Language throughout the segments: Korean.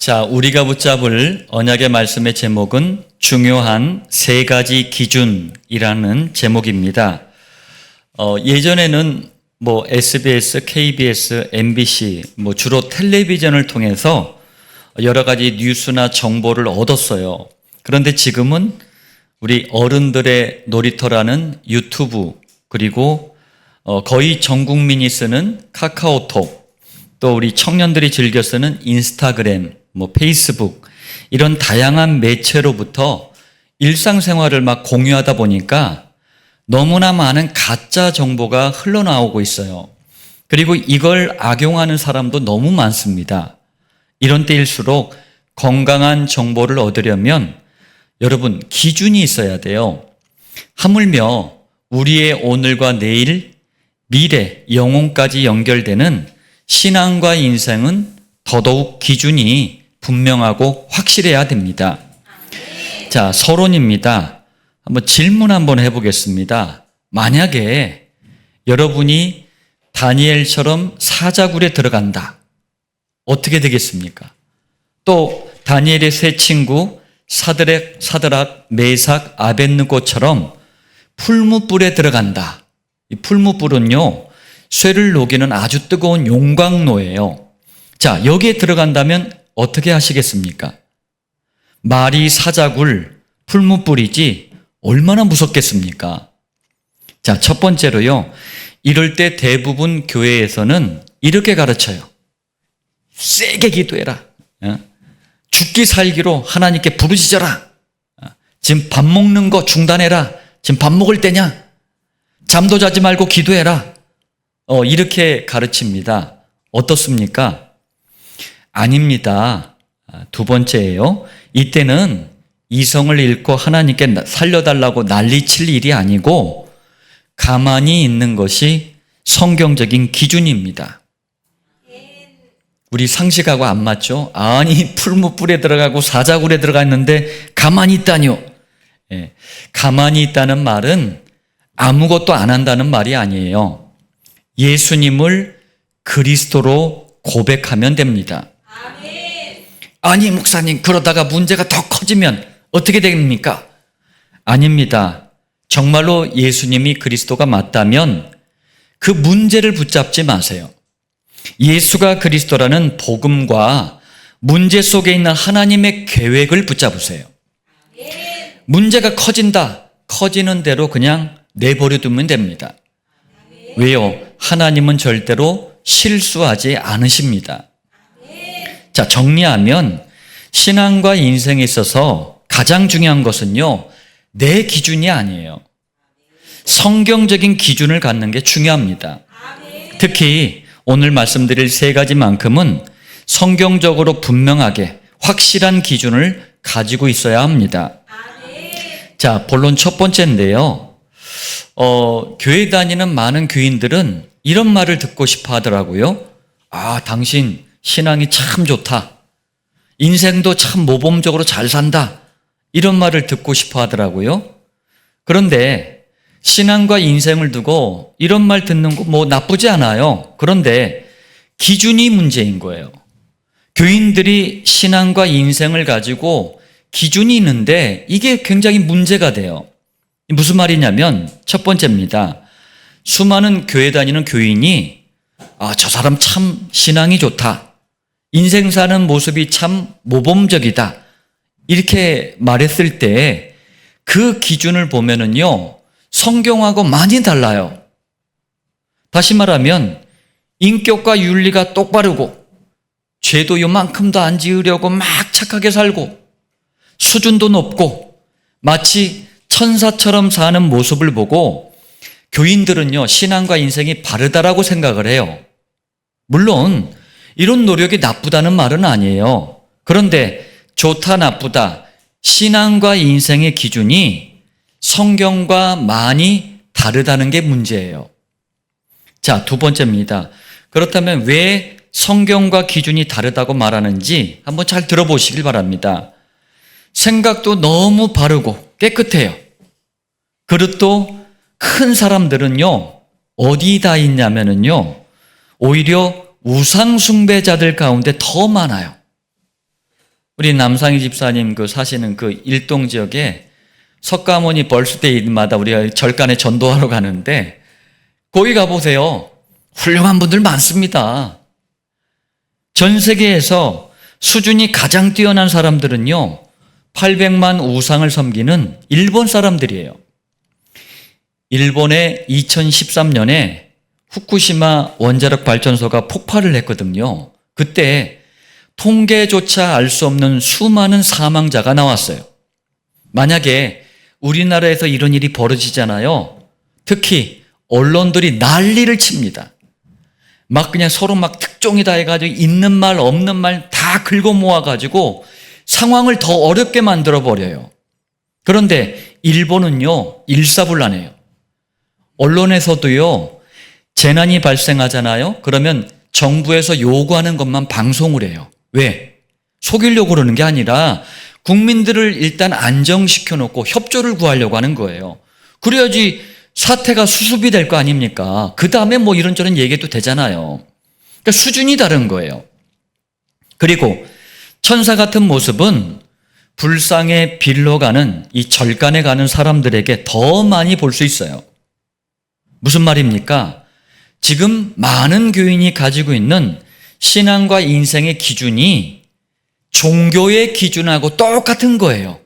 자, 우리가 붙잡을 언약의 말씀의 제목은 중요한 세 가지 기준이라는 제목입니다. 예전에는 SBS, KBS, MBC 주로 텔레비전을 통해서 여러 가지 뉴스나 정보를 얻었어요. 그런데 지금은 우리 어른들의 놀이터라는 유튜브, 그리고 거의 전 국민이 쓰는 카카오톡, 또 우리 청년들이 즐겨 쓰는 인스타그램, 페이스북, 이런 다양한 매체로부터 일상생활을 막 공유하다 보니까 너무나 많은 가짜 정보가 흘러나오고 있어요. 그리고 이걸 악용하는 사람도 너무 많습니다. 이런 때일수록 건강한 정보를 얻으려면 여러분, 기준이 있어야 돼요. 하물며 우리의 오늘과 내일, 미래, 영혼까지 연결되는 신앙과 인생은 더더욱 기준이 분명하고 확실해야 됩니다. 자, 서론입니다. 질문 한번 해보겠습니다. 만약에 여러분이 다니엘처럼 사자굴에 들어간다. 어떻게 되겠습니까? 또 다니엘의 세 친구 사드락, 메삭, 아벳느고처럼 풀무불에 들어간다. 이 풀무불은요, 쇠를 녹이는 아주 뜨거운 용광로예요. 자, 여기에 들어간다면 어떻게 하시겠습니까? 말이 사자굴, 풀무불이지 얼마나 무섭겠습니까? 자, 첫 번째로요, 이럴 때 대부분 교회에서는 이렇게 가르쳐요. 세게 기도해라. 죽기 살기로 하나님께 부르짖어라. 지금 밥 먹는 거 중단해라. 지금 밥 먹을 때냐? 잠도 자지 말고 기도해라. 이렇게 가르칩니다. 어떻습니까? 아닙니다. 두 번째예요. 이때는 이성을 잃고 하나님께 살려달라고 난리칠 일이 아니고 가만히 있는 것이 성경적인 기준입니다. 우리 상식하고 안 맞죠? 아니, 풀무불에 들어가고 사자굴에 들어가 있는데 가만히 있다니요. 가만히 있다는 말은 아무것도 안 한다는 말이 아니에요. 예수님을 그리스도로 고백하면 됩니다. 아니, 목사님, 그러다가 문제가 더 커지면 어떻게 됩니까? 아닙니다. 정말로 예수님이 그리스도가 맞다면 그 문제를 붙잡지 마세요. 예수가 그리스도라는 복음과 문제 속에 있는 하나님의 계획을 붙잡으세요. 문제가 커진다. 커지는 대로 그냥 내버려두면 됩니다. 왜요? 하나님은 절대로 실수하지 않으십니다. 자, 정리하면 신앙과 인생에 있어서 가장 중요한 것은요, 내 기준이 아니에요. 성경적인 기준을 갖는 게 중요합니다. 특히 오늘 말씀드릴 세 가지만큼은 성경적으로 분명하게 확실한 기준을 가지고 있어야 합니다. 자, 본론 첫 번째인데요. 교회 다니는 많은 교인들은 이런 말을 듣고 싶어 하더라고요. 아, 당신 신앙이 참 좋다. 인생도 참 모범적으로 잘 산다. 이런 말을 듣고 싶어 하더라고요. 그런데 신앙과 인생을 두고 이런 말 듣는 거 나쁘지 않아요. 그런데 기준이 문제인 거예요. 교인들이 신앙과 인생을 가지고 기준이 있는데 이게 굉장히 문제가 돼요. 무슨 말이냐면 첫 번째입니다. 수많은 교회 다니는 교인이 저 사람 참 신앙이 좋다. 인생 사는 모습이 참 모범적이다. 이렇게 말했을 때 그 기준을 보면은요, 성경하고 많이 달라요. 다시 말하면 인격과 윤리가 똑바르고 죄도 요만큼도 안 지으려고 막 착하게 살고 수준도 높고 마치 천사처럼 사는 모습을 보고 교인들은요, 신앙과 인생이 바르다라고 생각을 해요. 물론 이런 노력이 나쁘다는 말은 아니에요. 그런데 좋다 나쁘다, 신앙과 인생의 기준이 성경과 많이 다르다는 게 문제예요. 자, 두 번째입니다. 그렇다면 왜 성경과 기준이 다르다고 말하는지 한번 잘 들어보시길 바랍니다. 생각도 너무 바르고 깨끗해요. 그릇도 큰 사람들은요, 어디다 있냐면요, 오히려 우상 숭배자들 가운데 더 많아요. 우리 남상희 집사님 사시는 그 일동 지역에 석가모니 벌스데이마다 우리가 절간에 전도하러 가는데 거기 가보세요. 훌륭한 분들 많습니다. 전 세계에서 수준이 가장 뛰어난 사람들은요, 800만 우상을 섬기는 일본 사람들이에요. 일본의 2013년에 후쿠시마 원자력 발전소가 폭발을 했거든요. 그때 통계조차 알 수 없는 수많은 사망자가 나왔어요. 만약에 우리나라에서 이런 일이 벌어지잖아요. 특히 언론들이 난리를 칩니다. 막 그냥 서로 막 특종이다 해가지고 있는 말 없는 말 다 긁어 모아가지고 상황을 더 어렵게 만들어 버려요. 그런데 일본은요, 일사불란해요. 언론에서도요, 재난이 발생하잖아요. 그러면 정부에서 요구하는 것만 방송을 해요. 왜? 속이려고 그러는 게 아니라 국민들을 일단 안정시켜 놓고 협조를 구하려고 하는 거예요. 그래야지 사태가 수습이 될 거 아닙니까? 그 다음에 뭐 이런저런 얘기도 되잖아요. 그러니까 수준이 다른 거예요. 그리고 천사 같은 모습은 불상에 빌러 가는 이 절간에 가는 사람들에게 더 많이 볼 수 있어요. 무슨 말입니까? 지금 많은 교인이 가지고 있는 신앙과 인생의 기준이 종교의 기준하고 똑같은 거예요.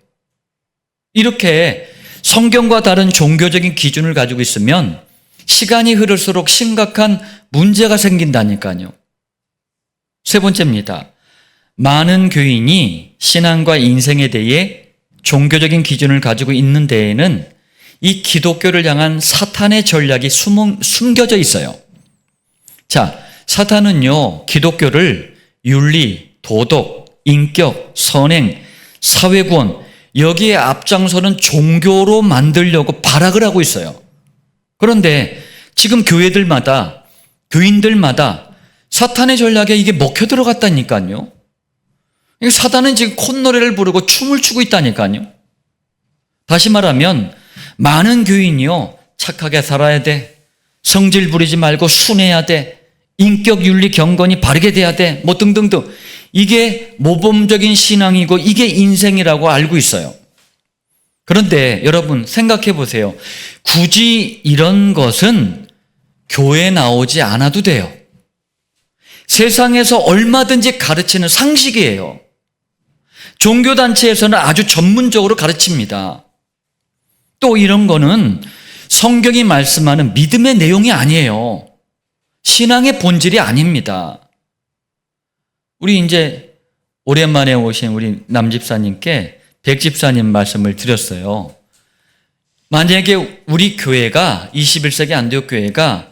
이렇게 성경과 다른 종교적인 기준을 가지고 있으면 시간이 흐를수록 심각한 문제가 생긴다니까요. 세 번째입니다. 많은 교인이 신앙과 인생에 대해 종교적인 기준을 가지고 있는 데에는 이 기독교를 향한 사탄의 전략이 숨겨져 있어요. 자, 사탄은요, 기독교를 윤리, 도덕, 인격, 선행, 사회구원, 여기에 앞장서는 종교로 만들려고 발악을 하고 있어요. 그런데 지금 교회들마다, 교인들마다 사탄의 전략에 이게 먹혀 들어갔다니까요. 사탄은 지금 콧노래를 부르고 춤을 추고 있다니까요. 다시 말하면 많은 교인이요, 착하게 살아야 돼, 성질 부리지 말고 순해야 돼, 인격, 윤리, 경건이 바르게 돼야 돼, 뭐 등등등. 이게 모범적인 신앙이고 이게 인생이라고 알고 있어요. 그런데 여러분 생각해 보세요. 굳이 이런 것은 교회에 나오지 않아도 돼요. 세상에서 얼마든지 가르치는 상식이에요. 종교단체에서는 아주 전문적으로 가르칩니다. 또 이런 거는 성경이 말씀하는 믿음의 내용이 아니에요. 신앙의 본질이 아닙니다. 우리 이제 오랜만에 오신 우리 남집사님께 백집사님 말씀을 드렸어요. 만약에 우리 교회가 21세기 안디옥 교회가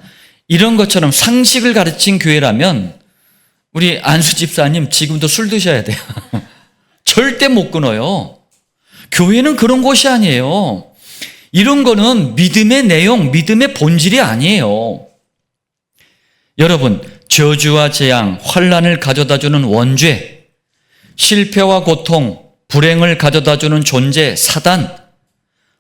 이런 것처럼 상식을 가르친 교회라면 우리 안수 집사님 지금도 술 드셔야 돼요. 절대 못 끊어요. 교회는 그런 곳이 아니에요. 이런 거는 믿음의 내용, 믿음의 본질이 아니에요. 여러분, 저주와 재앙, 환난을 가져다주는 원죄, 실패와 고통, 불행을 가져다주는 존재, 사단,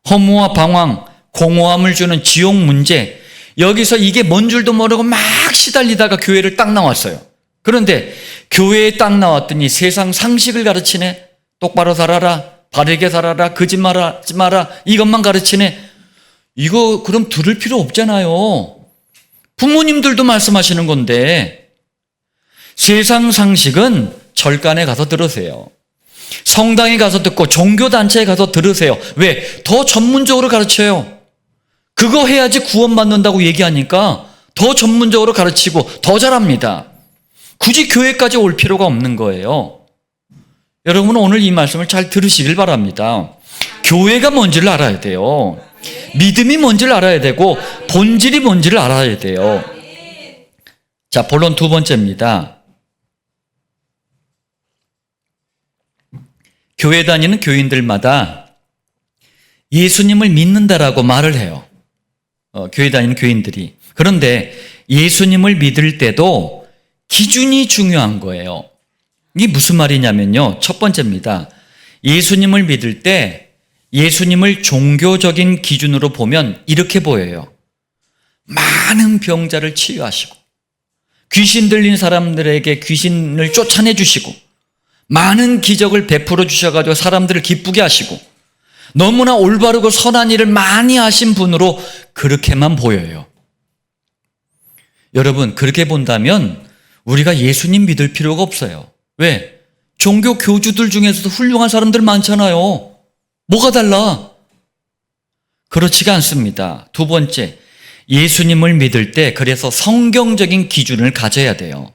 허무와 방황, 공허함을 주는 지옥 문제, 여기서 이게 뭔 줄도 모르고 막 시달리다가 교회를 딱 나왔어요. 그런데 교회에 딱 나왔더니 세상 상식을 가르치네. 똑바로 살아라, 바르게 살아라, 거짓말하지 마라, 이것만 가르치네. 이거 그럼 들을 필요 없잖아요. 부모님들도 말씀하시는 건데 세상 상식은 절간에 가서 들으세요. 성당에 가서 듣고 종교단체에 가서 들으세요. 왜? 더 전문적으로 가르쳐요. 그거 해야지 구원받는다고 얘기하니까 더 전문적으로 가르치고 더 잘합니다. 굳이 교회까지 올 필요가 없는 거예요. 여러분은 오늘 이 말씀을 잘 들으시길 바랍니다. 교회가 뭔지를 알아야 돼요. 믿음이 뭔지를 알아야 되고 본질이 뭔지를 알아야 돼요. 자, 본론 두 번째입니다. 교회 다니는 교인들마다 예수님을 믿는다라고 말을 해요. 교회 다니는 교인들이. 그런데 예수님을 믿을 때도 기준이 중요한 거예요. 이게 무슨 말이냐면요. 첫 번째입니다. 예수님을 믿을 때 예수님을 종교적인 기준으로 보면 이렇게 보여요. 많은 병자를 치유하시고 귀신 들린 사람들에게 귀신을 쫓아내 주시고 많은 기적을 베풀어 주셔가지고 사람들을 기쁘게 하시고 너무나 올바르고 선한 일을 많이 하신 분으로 그렇게만 보여요. 여러분, 그렇게 본다면 우리가 예수님 믿을 필요가 없어요. 왜? 종교 교주들 중에서도 훌륭한 사람들 많잖아요. 뭐가 달라? 그렇지가 않습니다. 두 번째, 예수님을 믿을 때 그래서 성경적인 기준을 가져야 돼요.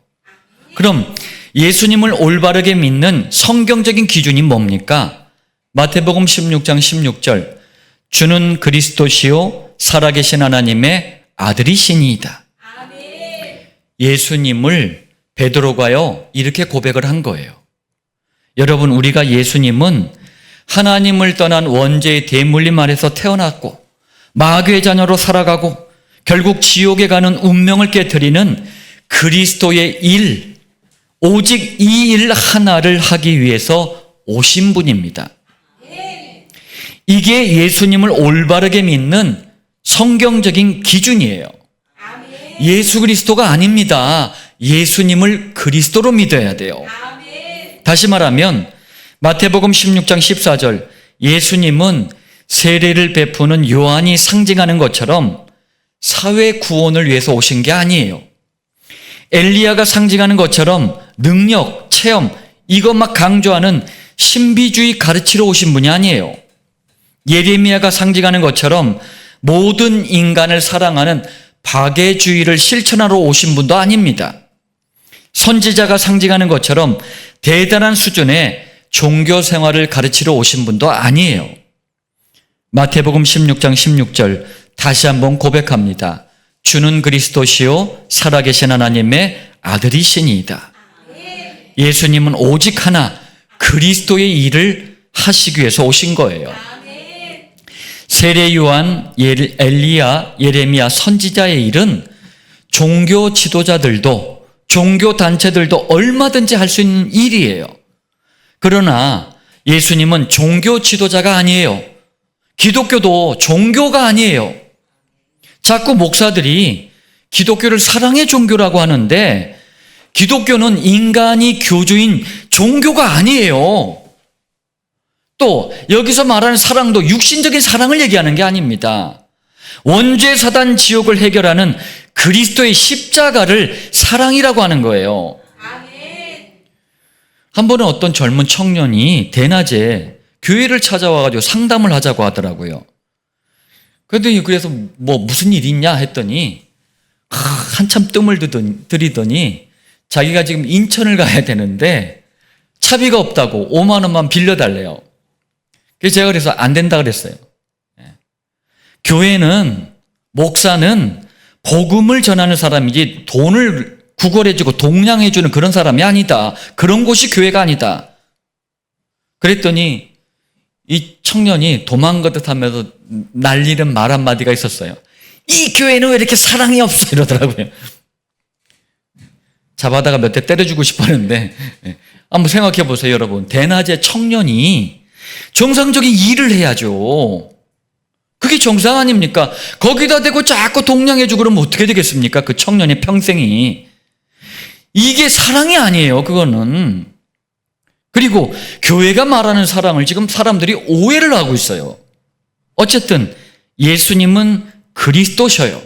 그럼 예수님을 올바르게 믿는 성경적인 기준이 뭡니까? 마태복음 16장 16절, 주는 그리스도시요 살아계신 하나님의 아들이시니이다. 예수님을 베드로가요 이렇게 고백을 한 거예요. 여러분, 우리가 예수님은 하나님을 떠난 원죄의 대물림 아래서 태어났고 마귀의 자녀로 살아가고 결국 지옥에 가는 운명을 깨트리는 그리스도의 일, 오직 이 일 하나를 하기 위해서 오신 분입니다. 이게 예수님을 올바르게 믿는 성경적인 기준이에요. 예수 그리스도가 아닙니다. 예수님을 그리스도로 믿어야 돼요. 다시 말하면 마태복음 16장 14절, 예수님은 세례를 베푸는 요한이 상징하는 것처럼 사회 구원을 위해서 오신 게 아니에요. 엘리야가 상징하는 것처럼 능력, 체험, 이것 막 강조하는 신비주의 가르치러 오신 분이 아니에요. 예레미야가 상징하는 것처럼 모든 인간을 사랑하는 박애주의를 실천하러 오신 분도 아닙니다. 선지자가 상징하는 것처럼 대단한 수준의 종교 생활을 가르치러 오신 분도 아니에요. 마태복음 16장 16절 다시 한번 고백합니다. 주는 그리스도시요 살아계신 하나님의 아들이시니이다. 예수님은 오직 하나 그리스도의 일을 하시기 위해서 오신 거예요. 세례 요한, 엘리야, 예레미야 선지자의 일은 종교 지도자들도 종교 단체들도 얼마든지 할 수 있는 일이에요. 그러나 예수님은 종교 지도자가 아니에요. 기독교도 종교가 아니에요. 자꾸 목사들이 기독교를 사랑의 종교라고 하는데 기독교는 인간이 교주인 종교가 아니에요. 또 여기서 말하는 사랑도 육신적인 사랑을 얘기하는 게 아닙니다. 원죄 사단 지옥을 해결하는 그리스도의 십자가를 사랑이라고 하는 거예요. 한 번은 어떤 젊은 청년이 대낮에 교회를 찾아와가지고 상담을 하자고 하더라고요. 그래서 뭐 무슨 일 있냐 했더니 한참 뜸을 들이더니 자기가 지금 인천을 가야 되는데 차비가 없다고 5만 원만 빌려달래요. 그래서 제가 그래서 안 된다 그랬어요. 교회는, 목사는 복음을 전하는 사람이지 돈을 구걸해주고 동냥해주는 그런 사람이 아니다. 그런 곳이 교회가 아니다. 그랬더니 이 청년이 도망가듯 하면서 날리는 말 한마디가 있었어요. 이 교회는 왜 이렇게 사랑이 없어? 이러더라고요. 잡아다가 몇 대 때려주고 싶었는데 한번 생각해 보세요, 여러분. 대낮에 청년이 정상적인 일을 해야죠. 그게 정상 아닙니까? 거기다 대고 자꾸 동냥해주고 그러면 어떻게 되겠습니까? 그 청년의 평생이. 이게 사랑이 아니에요, 그거는. 그리고 교회가 말하는 사랑을 지금 사람들이 오해를 하고 있어요. 어쨌든 예수님은 그리스도셔요.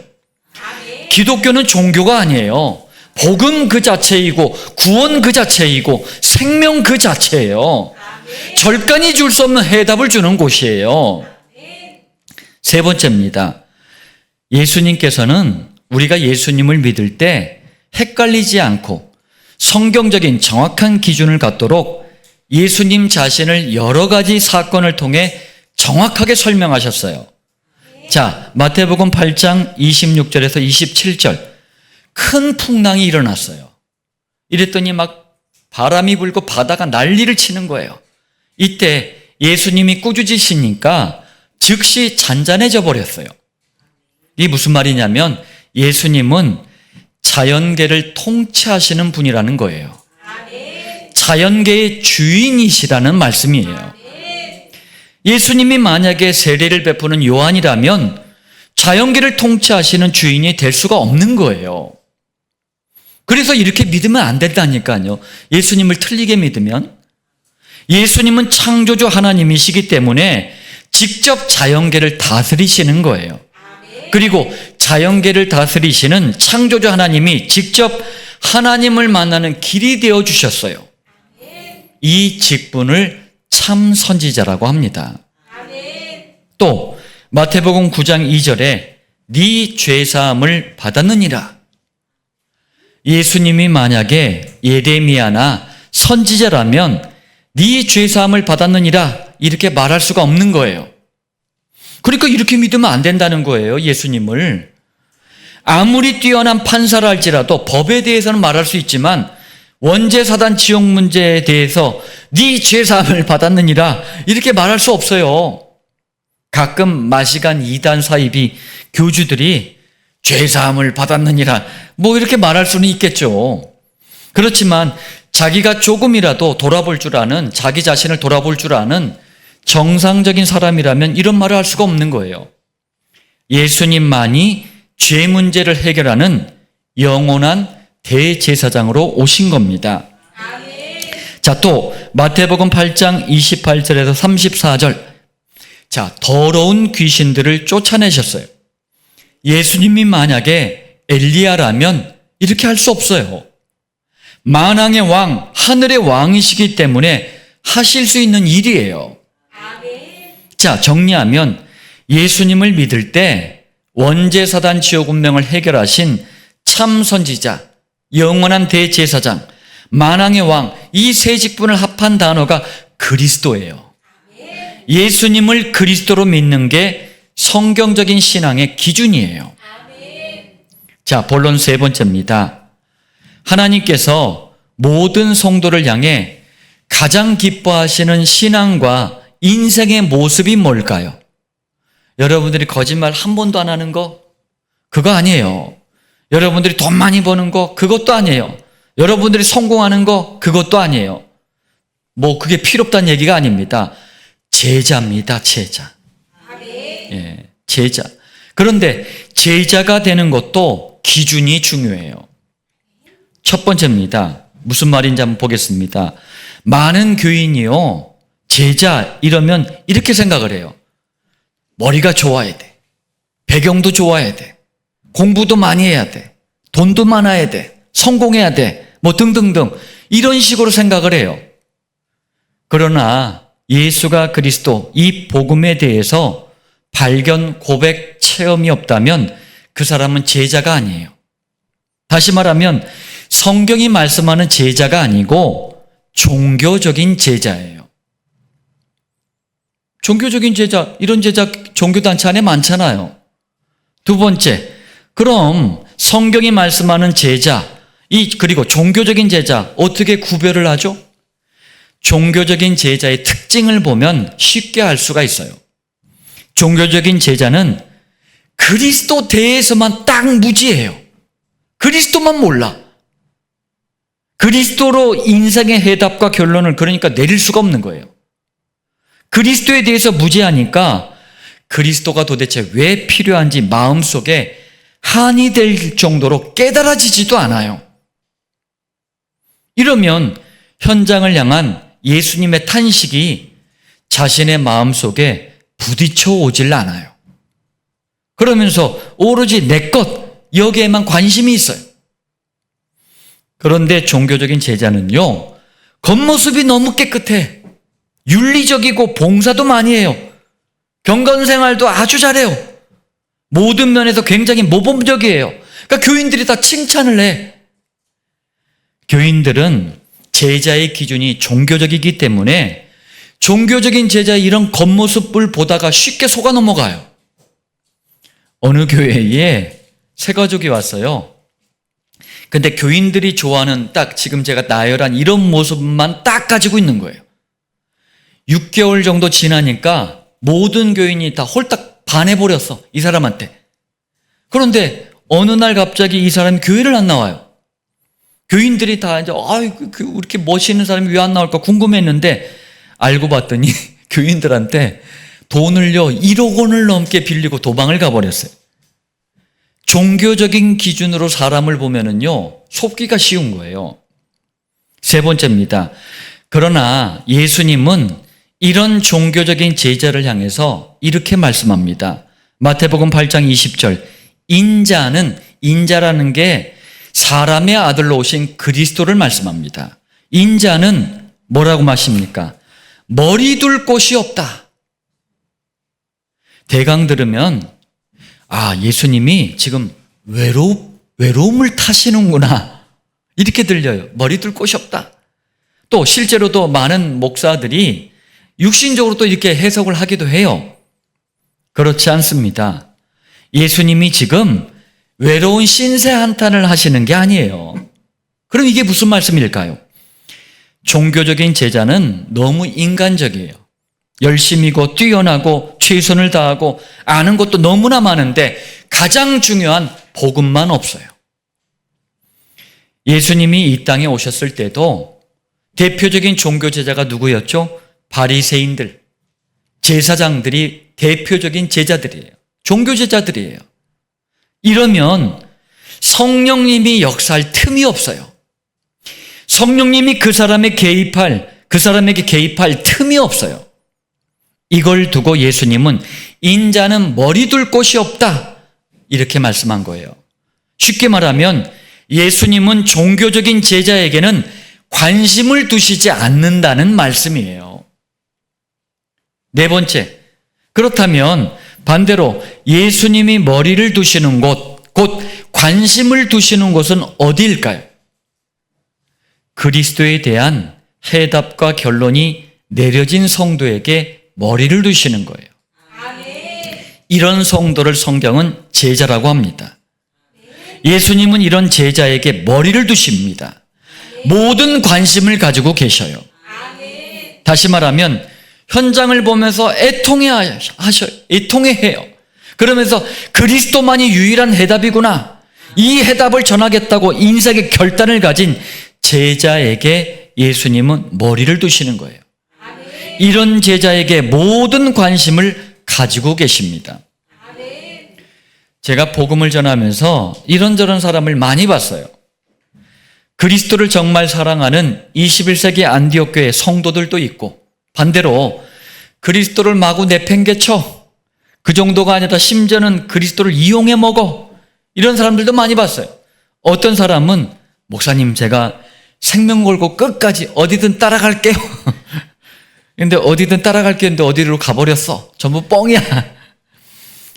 기독교는 종교가 아니에요. 복음 그 자체이고 구원 그 자체이고 생명 그 자체예요. 절간이 줄 수 없는 해답을 주는 곳이에요. 세 번째입니다. 예수님께서는 우리가 예수님을 믿을 때 헷갈리지 않고 성경적인 정확한 기준을 갖도록 예수님 자신을 여러 가지 사건을 통해 정확하게 설명하셨어요. 자, 마태복음 8장 26절에서 27절. 큰 풍랑이 일어났어요. 이랬더니 막 바람이 불고 바다가 난리를 치는 거예요. 이때 예수님이 꾸짖으시니까 즉시 잔잔해져 버렸어요. 이게 무슨 말이냐면 예수님은 자연계를 통치하시는 분이라는 거예요. 자연계의 주인이시라는 말씀이에요. 예수님이 만약에 세례를 베푸는 요한이라면 자연계를 통치하시는 주인이 될 수가 없는 거예요. 그래서 이렇게 믿으면 안 된다니까요. 예수님을 틀리게 믿으면 예수님은 창조주 하나님이시기 때문에 직접 자연계를 다스리시는 거예요. 그리고 자연계를 다스리시는 창조주 하나님이 직접 하나님을 만나는 길이 되어 주셨어요. 이 직분을 참 선지자라고 합니다. 또 마태복음 9장 2절에 네 죄사함을 받았느니라. 예수님이 만약에 예레미야나 선지자라면 네 죄사함을 받았느니라 이렇게 말할 수가 없는 거예요. 그러니까 이렇게 믿으면 안 된다는 거예요. 예수님을. 아무리 뛰어난 판사라 할지라도 법에 대해서는 말할 수 있지만 원죄 사단 지옥 문제에 대해서 네 죄사함을 받았느니라 이렇게 말할 수 없어요. 가끔 마시간 이단 사이비 교주들이 죄사함을 받았느니라 뭐 이렇게 말할 수는 있겠죠. 그렇지만 자기가 조금이라도 돌아볼 줄 아는, 자기 자신을 돌아볼 줄 아는 정상적인 사람이라면 이런 말을 할 수가 없는 거예요. 예수님만이 죄 문제를 해결하는 영원한 대제사장으로 오신 겁니다. 자, 또 마태복음 8장 28절에서 34절. 자, 더러운 귀신들을 쫓아내셨어요. 예수님이 만약에 엘리야라면 이렇게 할 수 없어요. 만왕의 왕, 하늘의 왕이시기 때문에 하실 수 있는 일이에요. 자, 정리하면 예수님을 믿을 때 원죄사단 지옥 운명을 해결하신 참 선지자, 영원한 대제사장, 만왕의 왕, 이 세 직분을 합한 단어가 그리스도예요. 예수님을 그리스도로 믿는 게 성경적인 신앙의 기준이에요. 자, 본론 세 번째입니다. 하나님께서 모든 성도를 향해 가장 기뻐하시는 신앙과 인생의 모습이 뭘까요? 여러분들이 거짓말 한 번도 안 하는 거? 그거 아니에요. 여러분들이 돈 많이 버는 거? 그것도 아니에요. 여러분들이 성공하는 거? 그것도 아니에요. 뭐 그게 필요 없다는 얘기가 아닙니다. 제자입니다. 제자. 예, 제자. 그런데 제자가 되는 것도 기준이 중요해요. 첫 번째입니다. 무슨 말인지 한번 보겠습니다. 많은 교인이요, 제자 이러면 이렇게 생각을 해요. 머리가 좋아야 돼. 배경도 좋아야 돼. 공부도 많이 해야 돼. 돈도 많아야 돼. 성공해야 돼. 뭐 등등등 이런 식으로 생각을 해요. 그러나 예수가 그리스도 이 복음에 대해서 발견, 고백, 체험이 없다면 그 사람은 제자가 아니에요. 다시 말하면 성경이 말씀하는 제자가 아니고 종교적인 제자예요. 종교적인 제자, 이런 제자 종교단체 안에 많잖아요. 두 번째, 그럼 성경이 말씀하는 제자, 그리고 종교적인 제자 어떻게 구별을 하죠? 종교적인 제자의 특징을 보면 쉽게 알 수가 있어요. 종교적인 제자는 그리스도 대해서만 딱 무지해요. 그리스도만 몰라. 그리스도로 인생의 해답과 결론을 그러니까 내릴 수가 없는 거예요. 그리스도에 대해서 무지하니까 그리스도가 도대체 왜 필요한지 마음속에 한이 될 정도로 깨달아지지도 않아요. 이러면 현장을 향한 예수님의 탄식이 자신의 마음속에 부딪혀 오질 않아요. 그러면서 오로지 내 것, 여기에만 관심이 있어요. 그런데 종교적인 제자는요, 겉모습이 너무 깨끗해. 윤리적이고 봉사도 많이 해요. 경건생활도 아주 잘해요. 모든 면에서 굉장히 모범적이에요. 그러니까 교인들이 다 칭찬을 해. 교인들은 제자의 기준이 종교적이기 때문에 종교적인 제자의 이런 겉모습을 보다가 쉽게 속아 넘어가요. 어느 교회에 새 가족이 왔어요. 근데 교인들이 좋아하는 딱 지금 제가 나열한 이런 모습만 딱 가지고 있는 거예요. 6개월 정도 지나니까 모든 교인이 다 홀딱 반해버렸어. 이 사람한테. 그런데 어느 날 갑자기 이 사람이 교회를 안 나와요. 교인들이 다 이제 이렇게 멋있는 사람이 왜 안 나올까 궁금했는데 알고 봤더니 교인들한테 돈을요 1억 원을 넘게 빌리고 도망을 가버렸어요. 종교적인 기준으로 사람을 보면은요 속기가 쉬운 거예요. 세 번째입니다. 그러나 예수님은 이런 종교적인 제자를 향해서 이렇게 말씀합니다. 마태복음 8장 20절. 인자라는 게 사람의 아들로 오신 그리스도를 말씀합니다. 인자는 뭐라고 마십니까? 머리 둘 곳이 없다. 대강 들으면 예수님이 지금 외로움을 타시는구나 이렇게 들려요. 머리 둘 곳이 없다. 또 실제로도 많은 목사들이 육신적으로 또 이렇게 해석을 하기도 해요. 그렇지 않습니다. 예수님이 지금 외로운 신세 한탄을 하시는 게 아니에요. 그럼 이게 무슨 말씀일까요? 종교적인 제자는 너무 인간적이에요. 열심이고 뛰어나고 최선을 다하고 아는 것도 너무나 많은데 가장 중요한 복음만 없어요. 예수님이 이 땅에 오셨을 때도 대표적인 종교 제자가 누구였죠? 바리새인들, 제사장들이 대표적인 제자들이에요. 종교 제자들이에요. 이러면 성령님이 역사할 틈이 없어요. 성령님이 그 사람에게 개입할 틈이 없어요. 이걸 두고 예수님은 인자는 머리 둘 곳이 없다 이렇게 말씀한 거예요. 쉽게 말하면 예수님은 종교적인 제자에게는 관심을 두시지 않는다는 말씀이에요. 네 번째, 그렇다면 반대로 예수님이 머리를 두시는 곳, 곧 관심을 두시는 곳은 어디일까요? 그리스도에 대한 해답과 결론이 내려진 성도에게 머리를 두시는 거예요. 이런 성도를 성경은 제자라고 합니다. 예수님은 이런 제자에게 머리를 두십니다. 모든 관심을 가지고 계셔요. 다시 말하면 현장을 보면서 애통해해요. 그러면서 그리스도만이 유일한 해답이구나. 이 해답을 전하겠다고 인생의 결단을 가진 제자에게 예수님은 머리를 두시는 거예요. 이런 제자에게 모든 관심을 가지고 계십니다. 제가 복음을 전하면서 이런저런 사람을 많이 봤어요. 그리스도를 정말 사랑하는 21세기 안디옥 교회 성도들도 있고 반대로 그리스도를 마구 내팽개쳐 그 정도가 아니라 심지어는 그리스도를 이용해 먹어 이런 사람들도 많이 봤어요. 어떤 사람은 목사님 제가 생명 걸고 끝까지 어디든 따라갈게요. 근데 어디든 따라갈게 했는데 어디로 가버렸어. 전부 뻥이야.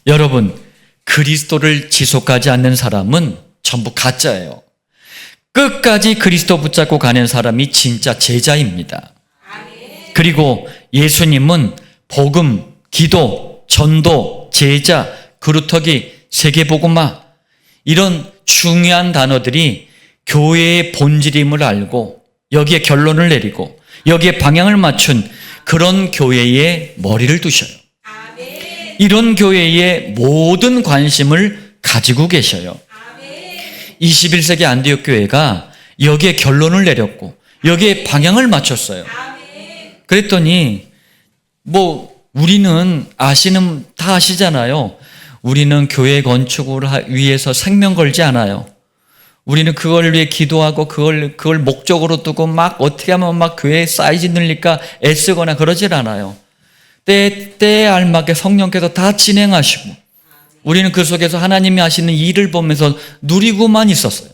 여러분 그리스도를 지속하지 않는 사람은 전부 가짜예요. 끝까지 그리스도 붙잡고 가는 사람이 진짜 제자입니다. 그리고 예수님은 복음, 기도, 전도, 제자, 그루터기, 세계복음화 이런 중요한 단어들이 교회의 본질임을 알고 여기에 결론을 내리고 여기에 방향을 맞춘 그런 교회에 머리를 두셔요. 이런 교회에 모든 관심을 가지고 계셔요. 21세기 안디옥 교회가 여기에 결론을 내렸고 여기에 방향을 맞췄어요. 그랬더니 우리는 다 아시잖아요. 우리는 교회 건축을 위해서 생명 걸지 않아요. 우리는 그걸 위해 기도하고 그걸 목적으로 두고 막 어떻게 하면 막 교회 사이즈 늘릴까 애쓰거나 그러질 않아요. 때에 알맞게 성령께서 다 진행하시고 우리는 그 속에서 하나님이 하시는 일을 보면서 누리고만 있었어요.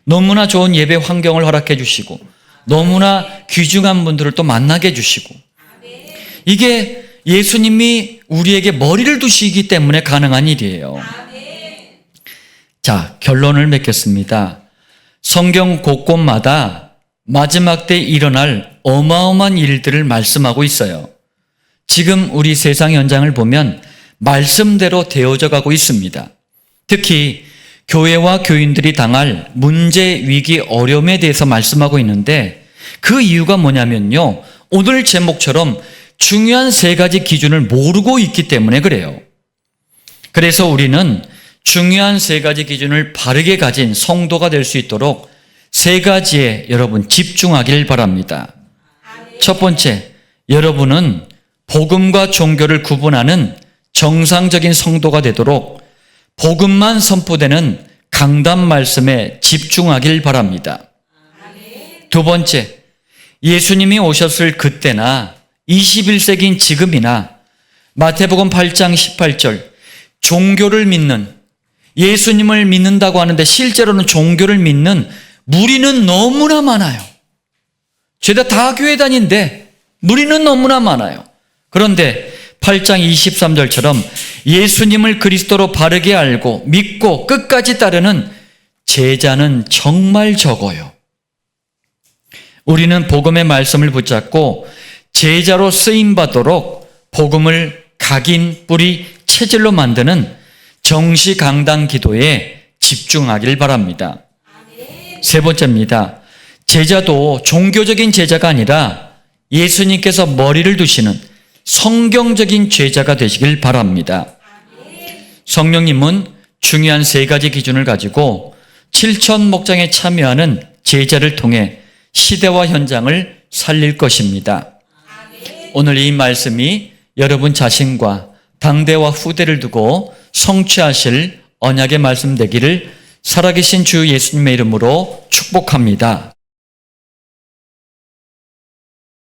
너무나 좋은 예배 환경을 허락해 주시고 너무나 귀중한 분들을 또 만나게 해주시고 이게 예수님이 우리에게 머리를 두시기 때문에 가능한 일이에요. 자, 결론을 맺겠습니다. 성경 곳곳마다 마지막 때 일어날 어마어마한 일들을 말씀하고 있어요. 지금 우리 세상 현장을 보면 말씀대로 되어져 가고 있습니다. 특히 교회와 교인들이 당할 문제, 위기, 어려움에 대해서 말씀하고 있는데 그 이유가 뭐냐면요. 오늘 제목처럼 중요한 3가지 기준을 모르고 있기 때문에 그래요. 그래서 우리는 중요한 3가지 기준을 바르게 가진 성도가 될 수 있도록 3가지에 여러분 집중하길 바랍니다. 첫 번째, 여러분은 복음과 종교를 구분하는 정상적인 성도가 되도록 복음만 선포되는 강단 말씀에 집중하길 바랍니다. 두 번째, 예수님이 오셨을 그때나 21세기인 지금이나 마태복음 8장 18절 종교를 믿는, 예수님을 믿는다고 하는데 실제로는 종교를 믿는 무리는 너무나 많아요. 죄다 다 교회 다닌데 무리는 너무나 많아요. 그런데 8장 23절처럼 예수님을 그리스도로 바르게 알고 믿고 끝까지 따르는 제자는 정말 적어요. 우리는 복음의 말씀을 붙잡고 제자로 쓰임받도록 복음을 각인, 뿌리, 체질로 만드는 정시강당 기도에 집중하길 바랍니다. 세 번째입니다. 제자도 종교적인 제자가 아니라 예수님께서 머리를 두시는 성경적인 제자가 되시길 바랍니다. 성령님은 중요한 세 가지 기준을 가지고 7천 목장에 참여하는 제자를 통해 시대와 현장을 살릴 것입니다. 오늘 이 말씀이 여러분 자신과 당대와 후대를 두고 성취하실 언약의 말씀 되기를 살아계신 주 예수님의 이름으로 축복합니다.